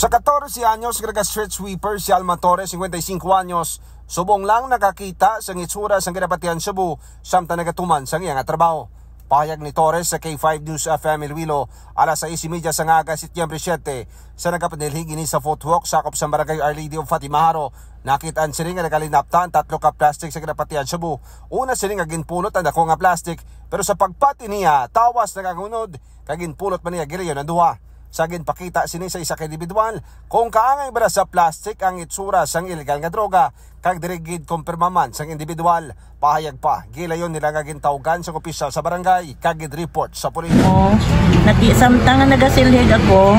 Sa 14 anyos, street sweeper si Alma Torres, 55 anyos, subong lang nakakita sa itsura sa Ginapatian Cebu, samtang nagatuman sa iyang trabaho. Pahayag ni Torres sa K5 News FM Iloilo, alas 6:30 sa ngaga, Setyembre 7, sa nagkapanilhig ini sa footwalk sakop sa barangay Our Lady of Fatima Haro. Nakitaan sila nga nagalinaptan 3 ka plastic sa Ginapatian Cebu. Una sila nga ginpulot ang dako nga plastic, pero sa pagpati niya, tawas nagagunod, kaginpulot man niya giliyon ang duha. Sa ginpakita sini sa isa ka individual kung kaangay bara sa plastic ang itsura sang illegal nga droga, kag dirigid kumpirmaman sang individual. Pahayag pa, gilayon nila nga gintawgan sa opisyal sa barangay, kag report sa pulis. Samtang nga nagasilhig ako,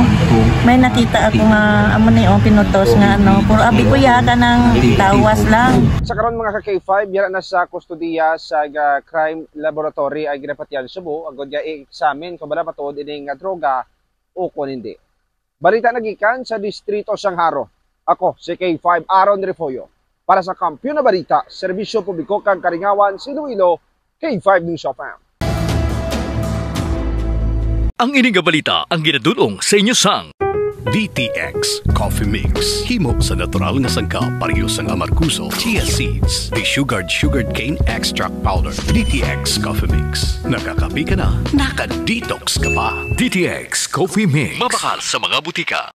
may nakita ako nga amo ni pinutos nga pero abi ko yata ng tawas lang. Sa karon mga ka-K5, yara na sa kustudiya sa crime laboratory ay Ginapatian Cebu, agod nga i-examine kung bala patuod ini nga droga o kung hindi. Balita nagikan sa Distrito Sangharo. Ako si K5 Aaron Refollo para sa Kampiyon na Balita, Serbisyo Publiko kang Karingawan, Iloilo, K5 News FM. Ang ining balita ang ginadulong sa inyo sang DTX Coffee Mix. Himo sa natural nga sangka pareho sang amarkuso, chia seeds, desugared sugared cane extract powder. DTX Coffee Mix. Nakakapi ka na, naka-detox ka pa. DTX Coffee Mix. Mabakal sa mga butika.